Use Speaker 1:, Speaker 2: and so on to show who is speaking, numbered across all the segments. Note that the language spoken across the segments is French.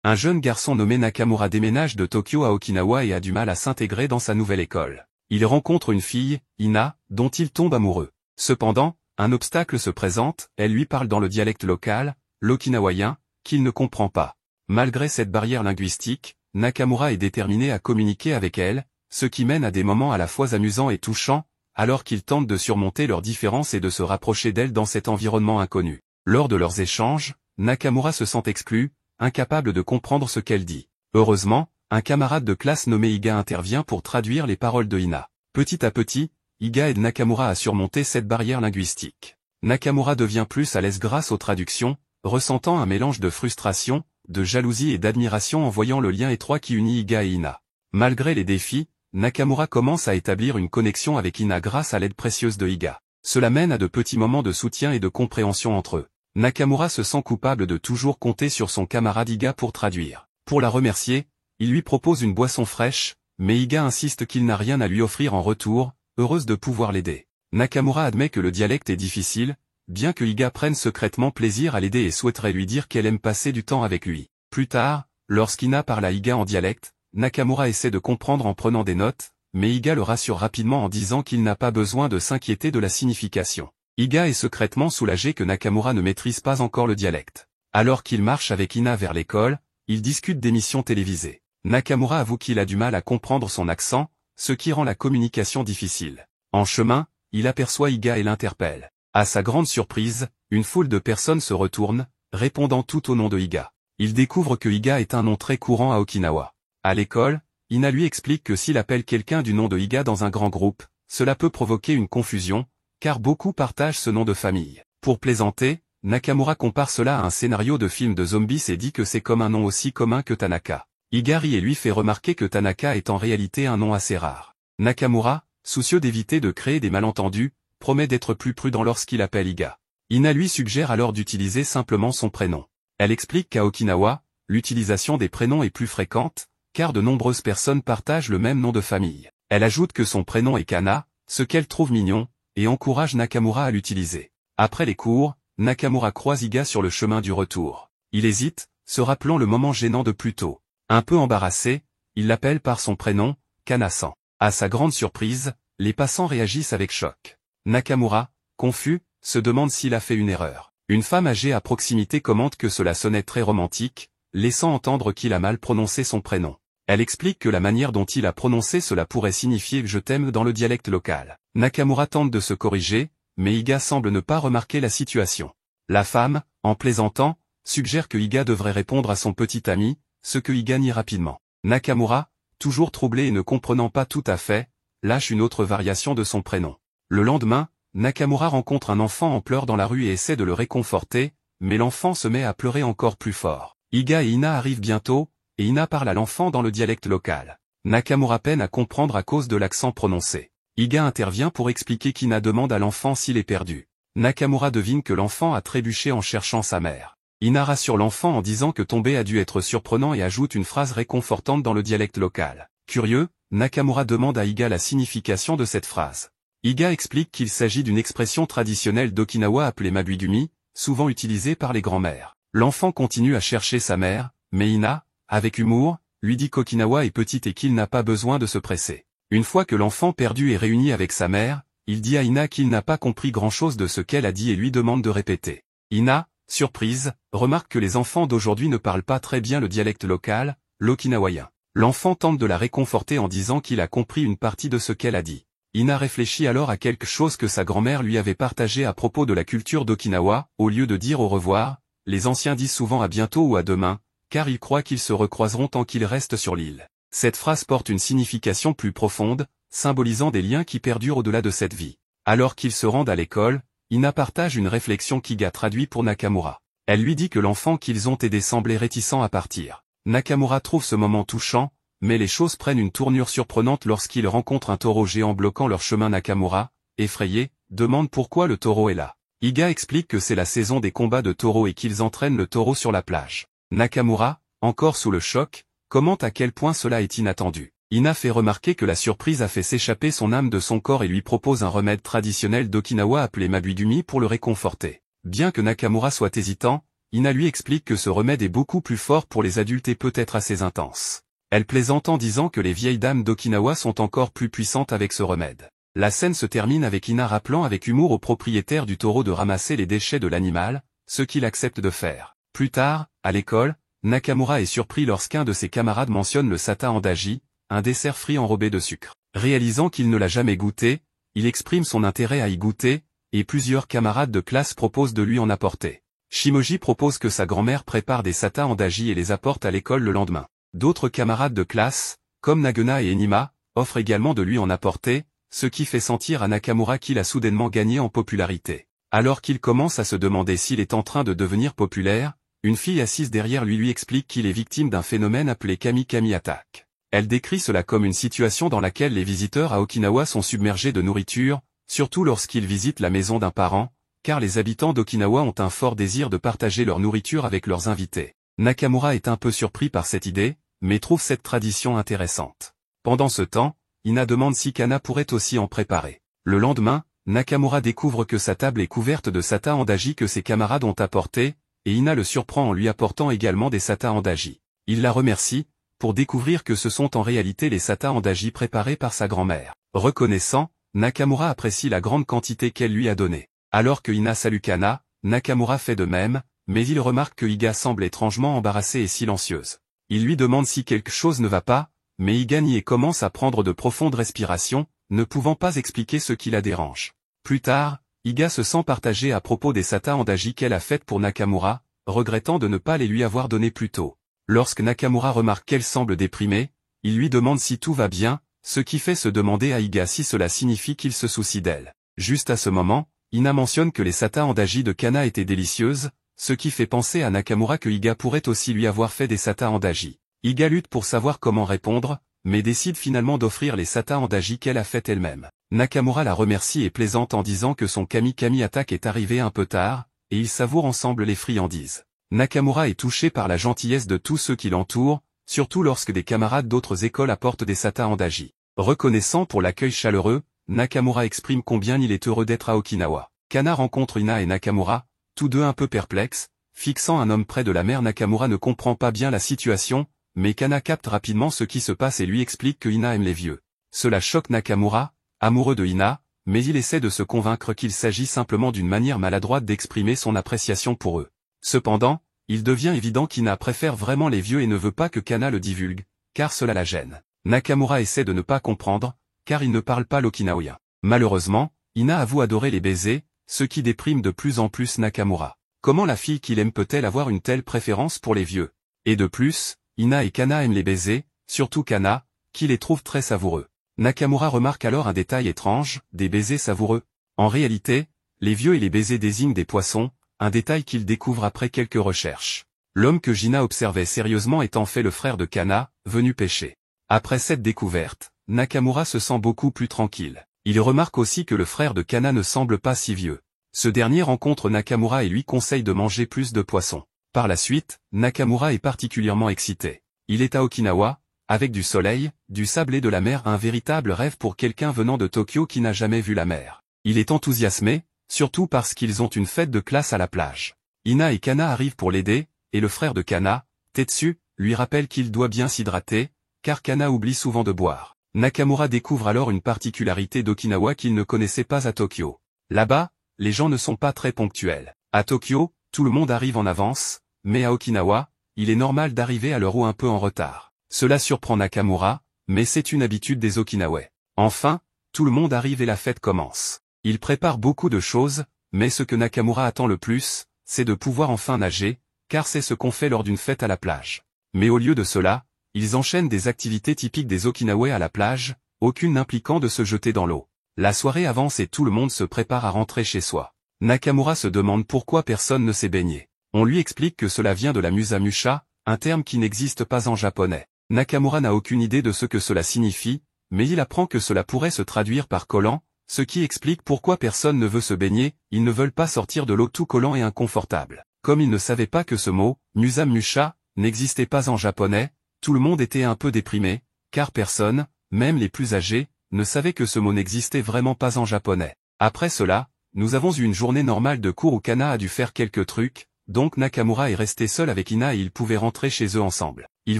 Speaker 1: Un jeune garçon nommé Nakamura déménage de Tokyo à Okinawa et a du mal à s'intégrer dans sa nouvelle école. Il rencontre une fille, Ina, dont il tombe amoureux. Cependant, un obstacle se présente, elle lui parle dans le dialecte local, l'okinawaien, qu'il ne comprend pas. Malgré cette barrière linguistique, Nakamura est déterminé à communiquer avec elle, ce qui mène à des moments à la fois amusants et touchants, alors qu'ils tentent de surmonter leurs différences et de se rapprocher d'elle dans cet environnement inconnu. Lors de leurs échanges, Nakamura se sent exclu, incapable de comprendre ce qu'elle dit. Heureusement, un camarade de classe nommé Iga intervient pour traduire les paroles de Ina. Petit à petit, Iga aide Nakamura à surmonter cette barrière linguistique. Nakamura devient plus à l'aise grâce aux traductions, ressentant un mélange de frustration, de jalousie et d'admiration en voyant le lien étroit qui unit Iga et Ina. Malgré les défis, Nakamura commence à établir une connexion avec Ina grâce à l'aide précieuse de Iga. Cela mène à de petits moments de soutien et de compréhension entre eux. Nakamura se sent coupable de toujours compter sur son camarade Iga pour traduire. Pour la remercier, il lui propose une boisson fraîche, mais Iga insiste qu'il n'a rien à lui offrir en retour, heureuse de pouvoir l'aider. Nakamura admet que le dialecte est difficile, bien que Iga prenne secrètement plaisir à l'aider et souhaiterait lui dire qu'elle aime passer du temps avec lui. Plus tard, lorsqu'Ina parle à Iga en dialecte, Nakamura essaie de comprendre en prenant des notes, mais Iga le rassure rapidement en disant qu'il n'a pas besoin de s'inquiéter de la signification. Iga est secrètement soulagé que Nakamura ne maîtrise pas encore le dialecte. Alors qu'il marche avec Ina vers l'école, ils discutent d'émissions télévisées. Nakamura avoue qu'il a du mal à comprendre son accent, ce qui rend la communication difficile. En chemin, il aperçoit Iga et l'interpelle. À sa grande surprise, une foule de personnes se retourne, répondant tout au nom de Iga. Il découvre que Iga est un nom très courant à Okinawa. À l'école, Ina lui explique que s'il appelle quelqu'un du nom de Iga dans un grand groupe, cela peut provoquer une confusion, car beaucoup partagent ce nom de famille. Pour plaisanter, Nakamura compare cela à un scénario de film de zombies et dit que c'est comme un nom aussi commun que Tanaka. Iga rit et lui fait remarquer que Tanaka est en réalité un nom assez rare. Nakamura, soucieux d'éviter de créer des malentendus, promet d'être plus prudent lorsqu'il appelle Iga. Ina lui suggère alors d'utiliser simplement son prénom. Elle explique qu'à Okinawa, l'utilisation des prénoms est plus fréquente, car de nombreuses personnes partagent le même nom de famille. Elle ajoute que son prénom est Kana, ce qu'elle trouve mignon, et encourage Nakamura à l'utiliser. Après les cours, Nakamura croise Iga sur le chemin du retour. Il hésite, se rappelant le moment gênant de plus tôt. Un peu embarrassé, il l'appelle par son prénom, Kana-san. À sa grande surprise, les passants réagissent avec choc. Nakamura, confus, se demande s'il a fait une erreur. Une femme âgée à proximité commente que cela sonnait très romantique, laissant entendre qu'il a mal prononcé son prénom. Elle explique que la manière dont il a prononcé cela pourrait signifier « je t'aime » dans le dialecte local. Nakamura tente de se corriger, mais Iga semble ne pas remarquer la situation. La femme, en plaisantant, suggère que Iga devrait répondre à son petit ami, ce que Iga nie rapidement. Nakamura, toujours troublé et ne comprenant pas tout à fait, lâche une autre variation de son prénom. Le lendemain, Nakamura rencontre un enfant en pleurs dans la rue et essaie de le réconforter, mais l'enfant se met à pleurer encore plus fort. Iga et Ina arrivent bientôt, et Ina parle à l'enfant dans le dialecte local. Nakamura peine à comprendre à cause de l'accent prononcé. Iga intervient pour expliquer qu'Ina demande à l'enfant s'il est perdu. Nakamura devine que l'enfant a trébuché en cherchant sa mère. Ina rassure l'enfant en disant que tomber a dû être surprenant et ajoute une phrase réconfortante dans le dialecte local. Curieux, Nakamura demande à Iga la signification de cette phrase. Iga explique qu'il s'agit d'une expression traditionnelle d'Okinawa appelée Mabui-gumi, souvent utilisée par les grands-mères. L'enfant continue à chercher sa mère, mais Ina, avec humour, lui dit qu'Okinawa est petite et qu'il n'a pas besoin de se presser. Une fois que l'enfant perdu est réuni avec sa mère, il dit à Ina qu'il n'a pas compris grand-chose de ce qu'elle a dit et lui demande de répéter. Ina, surprise, remarque que les enfants d'aujourd'hui ne parlent pas très bien le dialecte local, l'okinawaien. L'enfant tente de la réconforter en disant qu'il a compris une partie de ce qu'elle a dit. Ina réfléchit alors à quelque chose que sa grand-mère lui avait partagé à propos de la culture d'Okinawa. Au lieu de dire au revoir, les anciens disent souvent à bientôt ou à demain, car ils croient qu'ils se recroiseront tant qu'ils restent sur l'île. Cette phrase porte une signification plus profonde, symbolisant des liens qui perdurent au-delà de cette vie. Alors qu'ils se rendent à l'école, Ina partage une réflexion qu'Iga traduit pour Nakamura. Elle lui dit que l'enfant qu'ils ont aidé semblait réticent à partir. Nakamura trouve ce moment touchant, mais les choses prennent une tournure surprenante lorsqu'il rencontre un taureau géant bloquant leur chemin. Nakamura, effrayé, demande pourquoi le taureau est là. Iga explique que c'est la saison des combats de taureaux et qu'ils entraînent le taureau sur la plage. Nakamura, encore sous le choc, commente à quel point cela est inattendu. Ina fait remarquer que la surprise a fait s'échapper son âme de son corps et lui propose un remède traditionnel d'Okinawa appelé Mabui-gumi pour le réconforter. Bien que Nakamura soit hésitant, Ina lui explique que ce remède est beaucoup plus fort pour les adultes et peut-être assez intense. Elle plaisante en disant que les vieilles dames d'Okinawa sont encore plus puissantes avec ce remède. La scène se termine avec Ina rappelant avec humour au propriétaire du taureau de ramasser les déchets de l'animal, ce qu'il accepte de faire. Plus tard, à l'école, Nakamura est surpris lorsqu'un de ses camarades mentionne le sata andaji, un dessert frit enrobé de sucre. Réalisant qu'il ne l'a jamais goûté, il exprime son intérêt à y goûter, et plusieurs camarades de classe proposent de lui en apporter. Shimoji propose que sa grand-mère prépare des sata andaji et les apporte à l'école le lendemain. D'autres camarades de classe, comme Naguna et Enima, offrent également de lui en apporter, ce qui fait sentir à Nakamura qu'il a soudainement gagné en popularité. Alors qu'il commence à se demander s'il est en train de devenir populaire, une fille assise derrière lui explique qu'il est victime d'un phénomène appelé Kami-Kami Attack. Elle décrit cela comme une situation dans laquelle les visiteurs à Okinawa sont submergés de nourriture, surtout lorsqu'ils visitent la maison d'un parent, car les habitants d'Okinawa ont un fort désir de partager leur nourriture avec leurs invités. Nakamura est un peu surpris par cette idée, mais trouve cette tradition intéressante. Pendant ce temps, Ina demande si Kana pourrait aussi en préparer. Le lendemain, Nakamura découvre que sa table est couverte de sata andaji que ses camarades ont apporté, et Ina le surprend en lui apportant également des sata andaji. Il la remercie, pour découvrir que ce sont en réalité les sata andaji préparés par sa grand-mère. Reconnaissant, Nakamura apprécie la grande quantité qu'elle lui a donnée. Alors que Ina salue Kana, Nakamura fait de même, mais il remarque que Iga semble étrangement embarrassée et silencieuse. Il lui demande si quelque chose ne va pas, mais Iga nie et commence à prendre de profondes respirations, ne pouvant pas expliquer ce qui la dérange. Plus tard, Iga se sent partagée à propos des sata andaji qu'elle a faites pour Nakamura, regrettant de ne pas les lui avoir donnés plus tôt. Lorsque Nakamura remarque qu'elle semble déprimée, il lui demande si tout va bien, ce qui fait se demander à Iga si cela signifie qu'il se soucie d'elle. Juste à ce moment, Ina mentionne que les sata andaji de Kana étaient délicieuses, ce qui fait penser à Nakamura que Iga pourrait aussi lui avoir fait des sata andaji. Iga lutte pour savoir comment répondre, mais décide finalement d'offrir les sata andaji qu'elle a faites elle-même. Nakamura la remercie et plaisante en disant que son Kami-Kami Attack est arrivé un peu tard, et ils savourent ensemble les friandises. Nakamura est touché par la gentillesse de tous ceux qui l'entourent, surtout lorsque des camarades d'autres écoles apportent des sata andaji. Reconnaissant pour l'accueil chaleureux, Nakamura exprime combien il est heureux d'être à Okinawa. Kana rencontre Ina et Nakamura, tous deux un peu perplexes, fixant un homme près de la mer. Nakamura ne comprend pas bien la situation, mais Kana capte rapidement ce qui se passe et lui explique que Ina aime les vieux. Cela choque Nakamura, amoureux de Ina, mais il essaie de se convaincre qu'il s'agit simplement d'une manière maladroite d'exprimer son appréciation pour eux. Cependant, il devient évident qu'Ina préfère vraiment les vieux et ne veut pas que Kana le divulgue, car cela la gêne. Nakamura essaie de ne pas comprendre, car il ne parle pas l'okinaoien. Malheureusement, Ina avoue adorer les baisers, ce qui déprime de plus en plus Nakamura. Comment la fille qu'il aime peut-elle avoir une telle préférence pour les vieux? Et de plus, Ina et Kana aiment les baisers, surtout Kana, qui les trouve très savoureux. Nakamura remarque alors un détail étrange, des baisers savoureux. En réalité, les vieux et les baisers désignent des poissons, un détail qu'il découvre après quelques recherches. L'homme que Gina observait sérieusement est en fait le frère de Kana, venu pêcher. Après cette découverte, Nakamura se sent beaucoup plus tranquille. Il remarque aussi que le frère de Kana ne semble pas si vieux. Ce dernier rencontre Nakamura et lui conseille de manger plus de poissons. Par la suite, Nakamura est particulièrement excité. Il est à Okinawa, avec du soleil, du sable et de la mer, un véritable rêve pour quelqu'un venant de Tokyo qui n'a jamais vu la mer. Il est enthousiasmé, surtout parce qu'ils ont une fête de classe à la plage. Ina et Kana arrivent pour l'aider, et le frère de Kana, Tetsu, lui rappelle qu'il doit bien s'hydrater, car Kana oublie souvent de boire. Nakamura découvre alors une particularité d'Okinawa qu'il ne connaissait pas à Tokyo. Là-bas, les gens ne sont pas très ponctuels. À Tokyo, tout le monde arrive en avance, mais à Okinawa, il est normal d'arriver à l'heure ou un peu en retard. Cela surprend Nakamura, mais c'est une habitude des Okinawais. Enfin, tout le monde arrive et la fête commence. Il prépare beaucoup de choses, mais ce que Nakamura attend le plus, c'est de pouvoir enfin nager, car c'est ce qu'on fait lors d'une fête à la plage. Mais au lieu de cela, ils enchaînent des activités typiques des Okinawais à la plage, aucune n'impliquant de se jeter dans l'eau. La soirée avance et tout le monde se prépare à rentrer chez soi. Nakamura se demande pourquoi personne ne s'est baigné. On lui explique que cela vient de la musamusha, un terme qui n'existe pas en japonais. Nakamura n'a aucune idée de ce que cela signifie, mais il apprend que cela pourrait se traduire par collant, ce qui explique pourquoi personne ne veut se baigner, ils ne veulent pas sortir de l'eau tout collant et inconfortable. Comme il ne savait pas que ce mot, musamusha, n'existait pas en japonais, tout le monde était un peu déprimé, car personne, même les plus âgés, ne savait que ce mot n'existait vraiment pas en japonais. Après cela, nous avons eu une journée normale de cours où Kana a dû faire quelques trucs, donc Nakamura est resté seul avec Ina et ils pouvaient rentrer chez eux ensemble. Il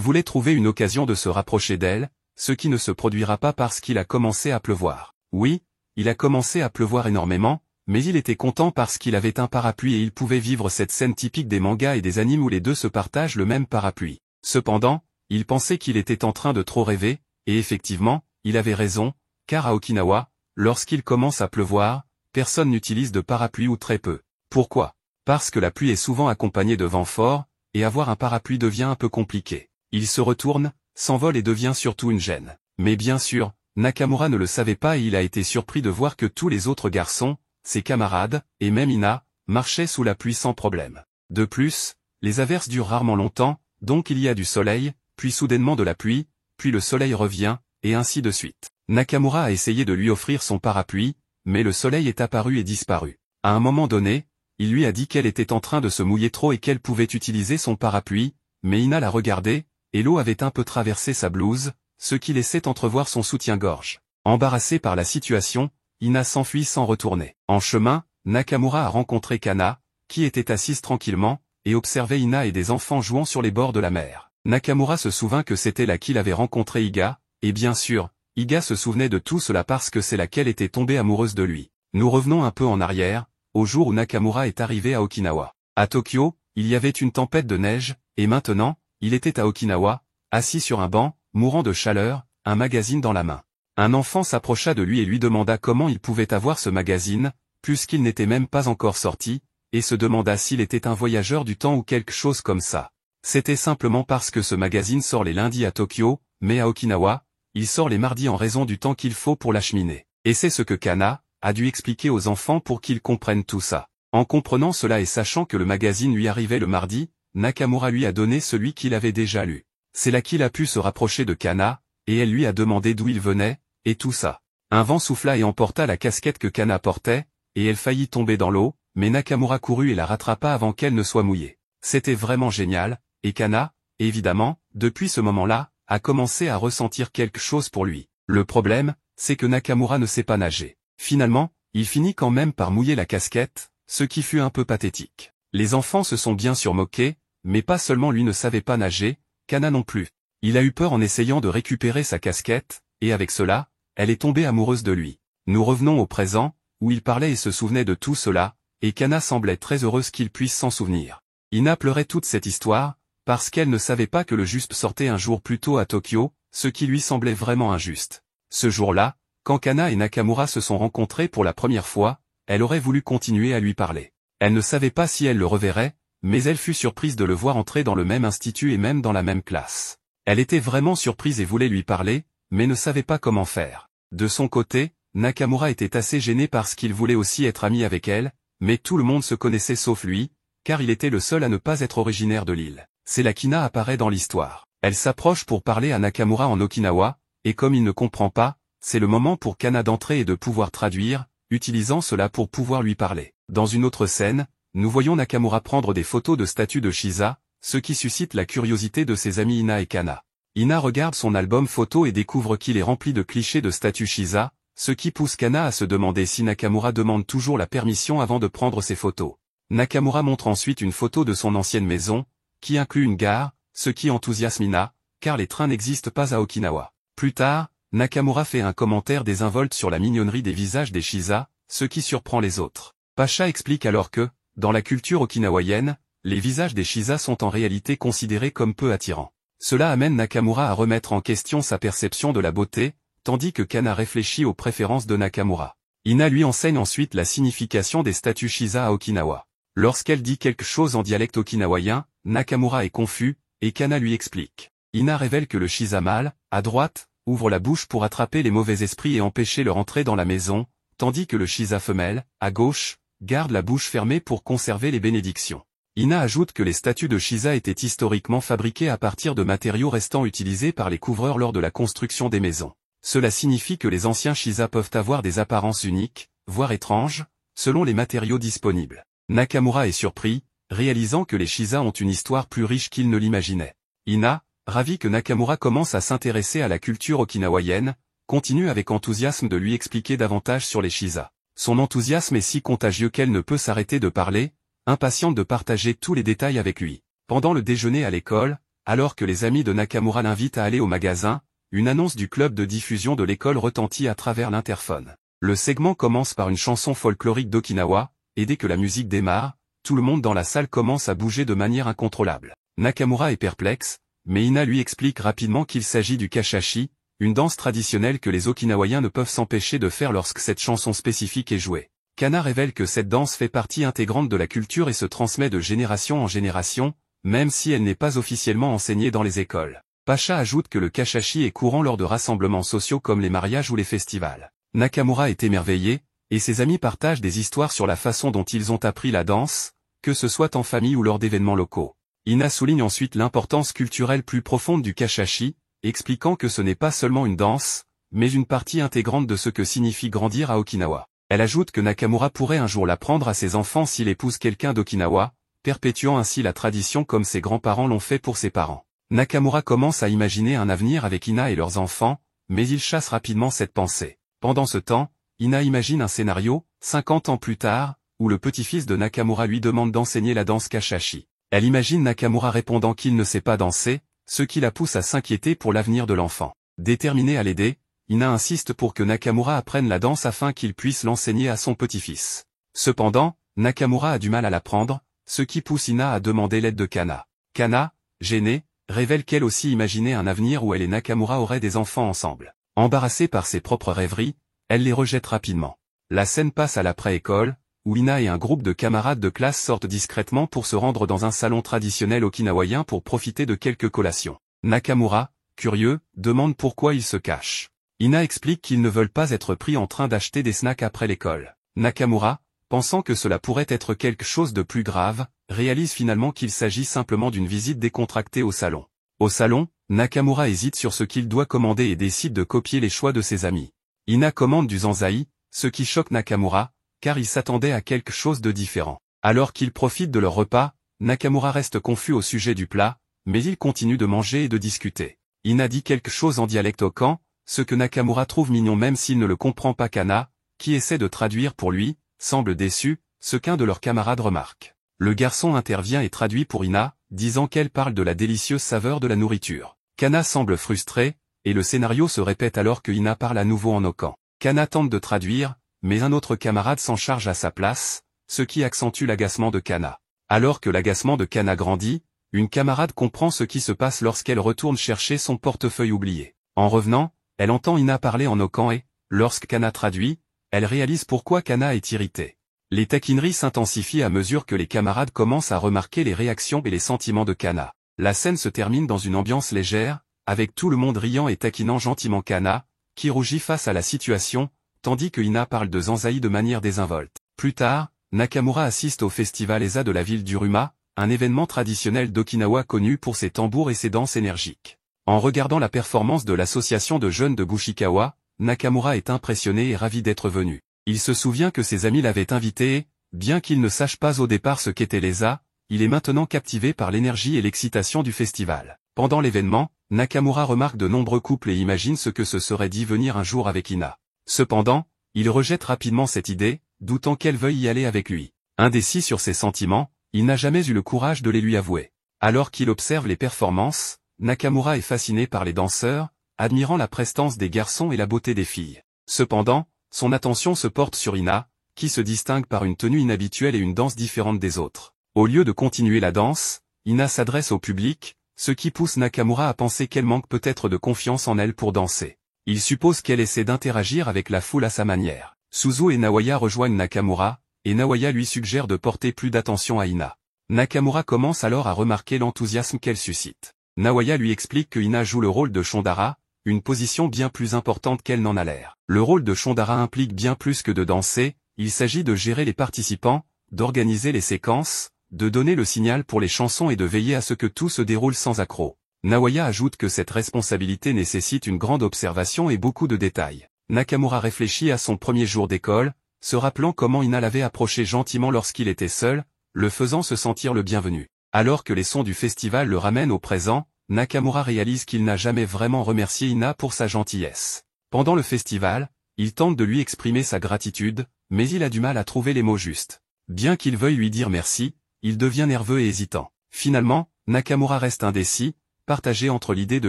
Speaker 1: voulait trouver une occasion de se rapprocher d'elle, ce qui ne se produira pas parce qu'il a commencé à pleuvoir. Oui, il a commencé à pleuvoir énormément, mais il était content parce qu'il avait un parapluie et il pouvait vivre cette scène typique des mangas et des animes où les deux se partagent le même parapluie. Cependant, il pensait qu'il était en train de trop rêver, et effectivement, il avait raison, car à Okinawa, lorsqu'il commence à pleuvoir, personne n'utilise de parapluie ou très peu. Pourquoi? Parce que la pluie est souvent accompagnée de vents forts, et avoir un parapluie devient un peu compliqué. Il se retourne, s'envole et devient surtout une gêne. Mais bien sûr, Nakamura ne le savait pas et il a été surpris de voir que tous les autres garçons, ses camarades, et même Ina, marchaient sous la pluie sans problème. De plus, les averses durent rarement longtemps, donc il y a du soleil, puis soudainement de la pluie, puis le soleil revient, et ainsi de suite. Nakamura a essayé de lui offrir son parapluie, mais le soleil est apparu et disparu. À un moment donné, il lui a dit qu'elle était en train de se mouiller trop et qu'elle pouvait utiliser son parapluie, mais Ina l'a regardé, et l'eau avait un peu traversé sa blouse, ce qui laissait entrevoir son soutien-gorge. Embarrassé par la situation, Ina s'enfuit sans retourner. En chemin, Nakamura a rencontré Kana, qui était assise tranquillement, et observait Ina et des enfants jouant sur les bords de la mer. Nakamura se souvint que c'était là qu'il avait rencontré Iga, et bien sûr, Iga se souvenait de tout cela parce que c'est là qu'elle était tombée amoureuse de lui. Nous revenons un peu en arrière, au jour où Nakamura est arrivé à Okinawa. À Tokyo, il y avait une tempête de neige, et maintenant, il était à Okinawa, assis sur un banc, mourant de chaleur, un magazine dans la main. Un enfant s'approcha de lui et lui demanda comment il pouvait avoir ce magazine, puisqu'il n'était même pas encore sorti, et se demanda s'il était un voyageur du temps ou quelque chose comme ça. C'était simplement parce que ce magazine sort les lundis à Tokyo, mais à Okinawa, il sort les mardis en raison du temps qu'il faut pour l'acheminer. Et c'est ce que Kana a dû expliquer aux enfants pour qu'ils comprennent tout ça. En comprenant cela et sachant que le magazine lui arrivait le mardi, Nakamura lui a donné celui qu'il avait déjà lu. C'est là qu'il a pu se rapprocher de Kana, et elle lui a demandé d'où il venait, et tout ça. Un vent souffla et emporta la casquette que Kana portait, et elle faillit tomber dans l'eau, mais Nakamura courut et la rattrapa avant qu'elle ne soit mouillée. C'était vraiment génial, et Kana, évidemment, depuis ce moment-là, a commencé à ressentir quelque chose pour lui. Le problème, c'est que Nakamura ne sait pas nager. Finalement, il finit quand même par mouiller la casquette, ce qui fut un peu pathétique. Les enfants se sont bien sûr moqués, mais pas seulement lui ne savait pas nager, Kana non plus. Il a eu peur en essayant de récupérer sa casquette, et avec cela, elle est tombée amoureuse de lui. Nous revenons au présent, où il parlait et se souvenait de tout cela, et Kana semblait très heureuse qu'il puisse s'en souvenir. Ina pleurait toute cette histoire, parce qu'elle ne savait pas que le juste sortait un jour plus tôt à Tokyo, ce qui lui semblait vraiment injuste. Ce jour-là, quand Kana et Nakamura se sont rencontrés pour la première fois, elle aurait voulu continuer à lui parler. Elle ne savait pas si elle le reverrait, mais elle fut surprise de le voir entrer dans le même institut et même dans la même classe. Elle était vraiment surprise et voulait lui parler, mais ne savait pas comment faire. De son côté, Nakamura était assez gêné parce qu'il voulait aussi être ami avec elle, mais tout le monde se connaissait sauf lui, car il était le seul à ne pas être originaire de l'île. C'est là qu'Ina apparaît dans l'histoire. Elle s'approche pour parler à Nakamura en Okinawa, et comme il ne comprend pas, c'est le moment pour Kana d'entrer et de pouvoir traduire, utilisant cela pour pouvoir lui parler. Dans une autre scène, nous voyons Nakamura prendre des photos de statues de Shiza, ce qui suscite la curiosité de ses amis Ina et Kana. Ina regarde son album photo et découvre qu'il est rempli de clichés de statues Shiza, ce qui pousse Kana à se demander si Nakamura demande toujours la permission avant de prendre ses photos. Nakamura montre ensuite une photo de son ancienne maison, qui inclut une gare, ce qui enthousiasme Ina, car les trains n'existent pas à Okinawa. Plus tard, Nakamura fait un commentaire désinvolte sur la mignonnerie des visages des Shiza, ce qui surprend les autres. Pacha explique alors que, dans la culture okinawaïenne, les visages des Shiza sont en réalité considérés comme peu attirants. Cela amène Nakamura à remettre en question sa perception de la beauté, tandis que Kana réfléchit aux préférences de Nakamura. Ina lui enseigne ensuite la signification des statues Shiza à Okinawa. Lorsqu'elle dit quelque chose en dialecte okinawaïen, Nakamura est confus, et Kana lui explique. Ina révèle que le Shiza mâle, à droite, ouvre la bouche pour attraper les mauvais esprits et empêcher leur entrée dans la maison, tandis que le Shiza femelle, à gauche, garde la bouche fermée pour conserver les bénédictions. Ina ajoute que les statues de Shiza étaient historiquement fabriquées à partir de matériaux restants utilisés par les couvreurs lors de la construction des maisons. Cela signifie que les anciens Shiza peuvent avoir des apparences uniques, voire étranges, selon les matériaux disponibles. Nakamura est surpris, réalisant que les Shiza ont une histoire plus riche qu'il ne l'imaginait. Ina, ravi que Nakamura commence à s'intéresser à la culture okinawaïenne, continue avec enthousiasme de lui expliquer davantage sur les Shiza. Son enthousiasme est si contagieux qu'elle ne peut s'arrêter de parler, impatiente de partager tous les détails avec lui. Pendant le déjeuner à l'école, alors que les amis de Nakamura l'invitent à aller au magasin, une annonce du club de diffusion de l'école retentit à travers l'interphone. Le segment commence par une chanson folklorique d'Okinawa, et dès que la musique démarre, tout le monde dans la salle commence à bouger de manière incontrôlable. Nakamura est perplexe, mais Ina lui explique rapidement qu'il s'agit du kashashi, une danse traditionnelle que les Okinawaïens ne peuvent s'empêcher de faire lorsque cette chanson spécifique est jouée. Kana révèle que cette danse fait partie intégrante de la culture et se transmet de génération en génération, même si elle n'est pas officiellement enseignée dans les écoles. Pacha ajoute que le kashashi est courant lors de rassemblements sociaux comme les mariages ou les festivals. Nakamura est émerveillé, et ses amis partagent des histoires sur la façon dont ils ont appris la danse, que ce soit en famille ou lors d'événements locaux. Ina souligne ensuite l'importance culturelle plus profonde du kashashi, expliquant que ce n'est pas seulement une danse, mais une partie intégrante de ce que signifie grandir à Okinawa. Elle ajoute que Nakamura pourrait un jour l'apprendre à ses enfants s'il épouse quelqu'un d'Okinawa, perpétuant ainsi la tradition comme ses grands-parents l'ont fait pour ses parents. Nakamura commence à imaginer un avenir avec Ina et leurs enfants, mais il chasse rapidement cette pensée. Pendant ce temps, Ina imagine un scénario, 50 ans plus tard, où le petit-fils de Nakamura lui demande d'enseigner la danse kashashi. Elle imagine Nakamura répondant qu'il ne sait pas danser, ce qui la pousse à s'inquiéter pour l'avenir de l'enfant. Déterminée à l'aider, Ina insiste pour que Nakamura apprenne la danse afin qu'il puisse l'enseigner à son petit-fils. Cependant, Nakamura a du mal à l'apprendre, ce qui pousse Ina à demander l'aide de Kana. Kana, gênée, révèle qu'elle aussi imaginait un avenir où elle et Nakamura auraient des enfants ensemble. Embarrassée par ses propres rêveries, elle les rejette rapidement. La scène passe à l'après-école, où Ina et un groupe de camarades de classe sortent discrètement pour se rendre dans un salon traditionnel okinawaïen pour profiter de quelques collations. Nakamura, curieux, demande pourquoi ils se cachent. Ina explique qu'ils ne veulent pas être pris en train d'acheter des snacks après l'école. Nakamura, pensant que cela pourrait être quelque chose de plus grave, réalise finalement qu'il s'agit simplement d'une visite décontractée au salon. Au salon, Nakamura hésite sur ce qu'il doit commander et décide de copier les choix de ses amis. Ina commande du zanzai, ce qui choque Nakamura, car il s'attendait à quelque chose de différent. Alors qu'ils profitent de leur repas, Nakamura reste confus au sujet du plat, mais il continue de manger et de discuter. Ina dit quelque chose en dialecte okan, ce que Nakamura trouve mignon même s'il ne le comprend pas. Kana, qui essaie de traduire pour lui, semble déçu, ce qu'un de leurs camarades remarque. Le garçon intervient et traduit pour Ina, disant qu'elle parle de la délicieuse saveur de la nourriture. Kana semble frustré, et le scénario se répète alors que Ina parle à nouveau en okan. Kana tente de traduire, mais un autre camarade s'en charge à sa place, ce qui accentue l'agacement de Kana. Alors que l'agacement de Kana grandit, une camarade comprend ce qui se passe lorsqu'elle retourne chercher son portefeuille oublié. En revenant, elle entend Ina parler en okan et, lorsque Kana traduit, elle réalise pourquoi Kana est irrité. Les taquineries s'intensifient à mesure que les camarades commencent à remarquer les réactions et les sentiments de Kana. La scène se termine dans une ambiance légère, avec tout le monde riant et taquinant gentiment Kana, qui rougit face à la situation, tandis que Ina parle de zanzai de manière désinvolte. Plus tard, Nakamura assiste au festival Eza de la ville d'Uruma, un événement traditionnel d'Okinawa connu pour ses tambours et ses danses énergiques. En regardant la performance de l'association de jeunes de Bushikawa, Nakamura est impressionné et ravi d'être venu. Il se souvient que ses amis l'avaient invité et, bien qu'il ne sache pas au départ ce qu'était l'Eza, il est maintenant captivé par l'énergie et l'excitation du festival. Pendant l'événement, Nakamura remarque de nombreux couples et imagine ce que ce serait d'y venir un jour avec Ina. Cependant, il rejette rapidement cette idée, doutant qu'elle veuille y aller avec lui. Indécis sur ses sentiments, il n'a jamais eu le courage de les lui avouer. Alors qu'il observe les performances, Nakamura est fasciné par les danseurs, admirant la prestance des garçons et la beauté des filles. Cependant, son attention se porte sur Ina, qui se distingue par une tenue inhabituelle et une danse différente des autres. Au lieu de continuer la danse, Ina s'adresse au public, ce qui pousse Nakamura à penser qu'elle manque peut-être de confiance en elle pour danser. Il suppose qu'elle essaie d'interagir avec la foule à sa manière. Suzu et Naoya rejoignent Nakamura, et Naoya lui suggère de porter plus d'attention à Ina. Nakamura commence alors à remarquer l'enthousiasme qu'elle suscite. Naoya lui explique que Ina joue le rôle de Shondara, une position bien plus importante qu'elle n'en a l'air. Le rôle de Shondara implique bien plus que de danser, il s'agit de gérer les participants, d'organiser les séquences, de donner le signal pour les chansons et de veiller à ce que tout se déroule sans accroc. Naoya ajoute que cette responsabilité nécessite une grande observation et beaucoup de détails. Nakamura réfléchit à son premier jour d'école, se rappelant comment Ina l'avait approché gentiment lorsqu'il était seul, le faisant se sentir le bienvenu. Alors que les sons du festival le ramènent au présent, Nakamura réalise qu'il n'a jamais vraiment remercié Ina pour sa gentillesse. Pendant le festival, il tente de lui exprimer sa gratitude, mais il a du mal à trouver les mots justes. Bien qu'il veuille lui dire merci, il devient nerveux et hésitant. Finalement, Nakamura reste indécis, partagé entre l'idée de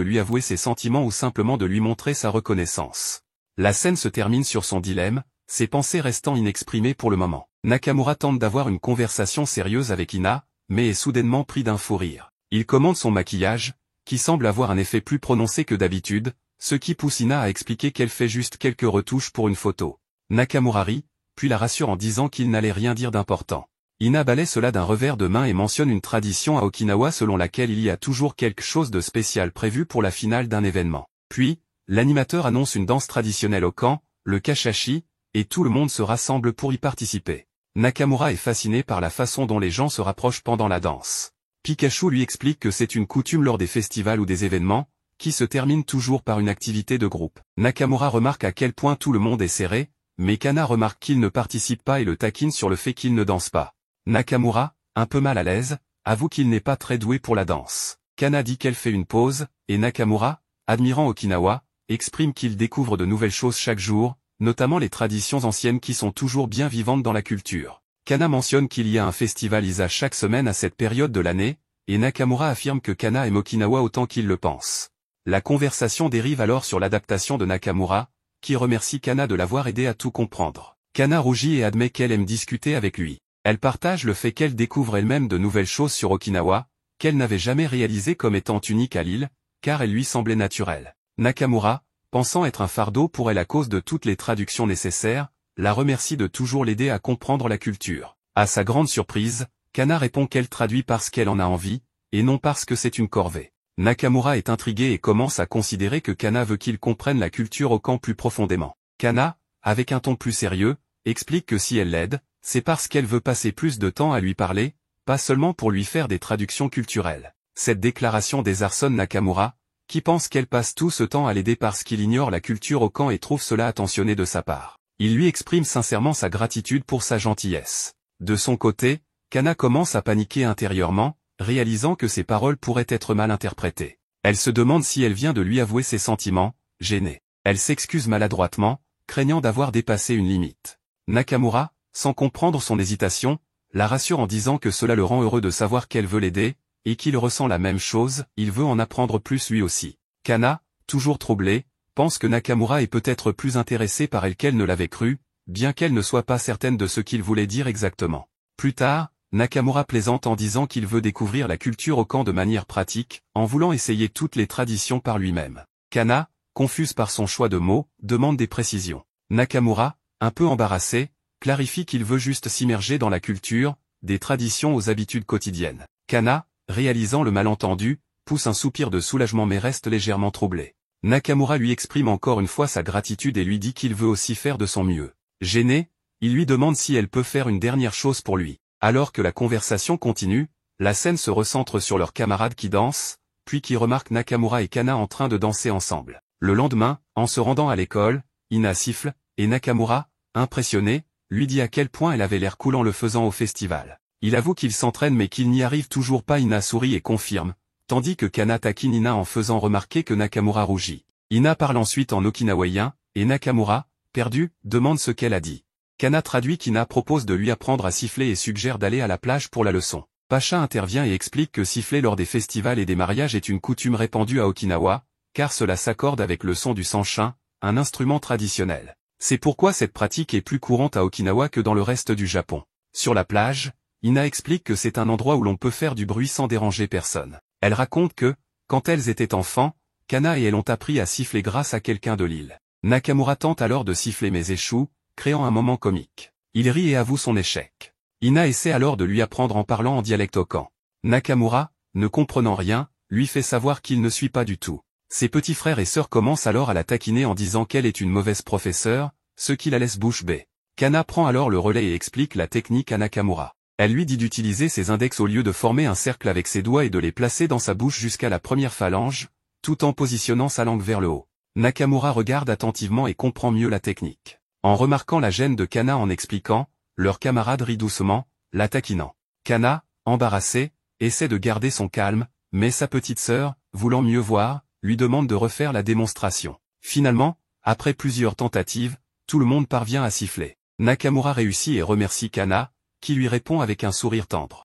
Speaker 1: lui avouer ses sentiments ou simplement de lui montrer sa reconnaissance. La scène se termine sur son dilemme, ses pensées restant inexprimées pour le moment. Nakamura tente d'avoir une conversation sérieuse avec Ina, mais est soudainement pris d'un fou rire. Il commande son maquillage, qui semble avoir un effet plus prononcé que d'habitude, ce qui pousse Ina à expliquer qu'elle fait juste quelques retouches pour une photo. Nakamura rit, puis la rassure en disant qu'il n'allait rien dire d'important. Ina balaie cela d'un revers de main et mentionne une tradition à Okinawa selon laquelle il y a toujours quelque chose de spécial prévu pour la finale d'un événement. Puis, l'animateur annonce une danse traditionnelle au camp, le kashashi, et tout le monde se rassemble pour y participer. Nakamura est fasciné par la façon dont les gens se rapprochent pendant la danse. Pikachu lui explique que c'est une coutume lors des festivals ou des événements, qui se termine toujours par une activité de groupe. Nakamura remarque à quel point tout le monde est serré, mais Kana remarque qu'il ne participe pas et le taquine sur le fait qu'il ne danse pas. Nakamura, un peu mal à l'aise, avoue qu'il n'est pas très doué pour la danse. Kana dit qu'elle fait une pause, et Nakamura, admirant Okinawa, exprime qu'il découvre de nouvelles choses chaque jour, notamment les traditions anciennes qui sont toujours bien vivantes dans la culture. Kana mentionne qu'il y a un festival Isa chaque semaine à cette période de l'année, et Nakamura affirme que Kana aime Okinawa autant qu'il le pense. La conversation dérive alors sur l'adaptation de Nakamura, qui remercie Kana de l'avoir aidé à tout comprendre. Kana rougit et admet qu'elle aime discuter avec lui. Elle partage le fait qu'elle découvre elle-même de nouvelles choses sur Okinawa, qu'elle n'avait jamais réalisées comme étant uniques à l'île, car elles lui semblaient naturelles. Nakamura, pensant être un fardeau pour elle à cause de toutes les traductions nécessaires, la remercie de toujours l'aider à comprendre la culture. À sa grande surprise, Kana répond qu'elle traduit parce qu'elle en a envie, et non parce que c'est une corvée. Nakamura est intrigué et commence à considérer que Kana veut qu'il comprenne la culture au camp plus profondément. Kana, avec un ton plus sérieux, explique que si elle l'aide, c'est parce qu'elle veut passer plus de temps à lui parler, pas seulement pour lui faire des traductions culturelles. Cette déclaration désarçonne Nakamura, qui pense qu'elle passe tout ce temps à l'aider parce qu'il ignore la culture au camp et trouve cela attentionné de sa part. Il lui exprime sincèrement sa gratitude pour sa gentillesse. De son côté, Kana commence à paniquer intérieurement, réalisant que ses paroles pourraient être mal interprétées. Elle se demande si elle vient de lui avouer ses sentiments, gênée. Elle s'excuse maladroitement, craignant d'avoir dépassé une limite. Nakamura, sans comprendre son hésitation, la rassure en disant que cela le rend heureux de savoir qu'elle veut l'aider, et qu'il ressent la même chose, il veut en apprendre plus lui aussi. Kana, toujours troublée, pense que Nakamura est peut-être plus intéressé par elle qu'elle ne l'avait cru, bien qu'elle ne soit pas certaine de ce qu'il voulait dire exactement. Plus tard, Nakamura plaisante en disant qu'il veut découvrir la culture au camp de manière pratique, en voulant essayer toutes les traditions par lui-même. Kana, confuse par son choix de mots, demande des précisions. Nakamura, un peu embarrassé, clarifie qu'il veut juste s'immerger dans la culture, des traditions aux habitudes quotidiennes. Kana, réalisant le malentendu, pousse un soupir de soulagement mais reste légèrement troublé. Nakamura lui exprime encore une fois sa gratitude et lui dit qu'il veut aussi faire de son mieux. Gêné, il lui demande si elle peut faire une dernière chose pour lui. Alors que la conversation continue, la scène se recentre sur leurs camarades qui dansent, puis qui remarquent Nakamura et Kana en train de danser ensemble. Le lendemain, en se rendant à l'école, Ina siffle, et Nakamura, impressionné, lui dit à quel point elle avait l'air cool en le faisant au festival. Il avoue qu'il s'entraîne mais qu'il n'y arrive toujours pas. Ina sourit et confirme, tandis que Kana taquine Ina en faisant remarquer que Nakamura rougit. Ina parle ensuite en okinawaïen, et Nakamura, perdu, demande ce qu'elle a dit. Kana traduit qu'Ina propose de lui apprendre à siffler et suggère d'aller à la plage pour la leçon. Pacha intervient et explique que siffler lors des festivals et des mariages est une coutume répandue à Okinawa, car cela s'accorde avec le son du sanshin, un instrument traditionnel. C'est pourquoi cette pratique est plus courante à Okinawa que dans le reste du Japon. Sur la plage, Ina explique que c'est un endroit où l'on peut faire du bruit sans déranger personne. Elle raconte que, quand elles étaient enfants, Kana et elle ont appris à siffler grâce à quelqu'un de l'île. Nakamura tente alors de siffler mais échoue, créant un moment comique. Il rit et avoue son échec. Ina essaie alors de lui apprendre en parlant en dialecte okan. Nakamura, ne comprenant rien, lui fait savoir qu'il ne suit pas du tout. Ses petits frères et sœurs commencent alors à la taquiner en disant qu'elle est une mauvaise professeure, ce qui la laisse bouche bée. Kana prend alors le relais et explique la technique à Nakamura. Elle lui dit d'utiliser ses index au lieu de former un cercle avec ses doigts et de les placer dans sa bouche jusqu'à la première phalange, tout en positionnant sa langue vers le haut. Nakamura regarde attentivement et comprend mieux la technique. En remarquant la gêne de Kana en expliquant, leur camarade rit doucement, la taquinant. Kana, embarrassé, essaie de garder son calme, mais sa petite sœur, voulant mieux voir, lui demande de refaire la démonstration. Finalement, après plusieurs tentatives, tout le monde parvient à siffler. Nakamura réussit et remercie Kana, qui lui répond avec un sourire tendre.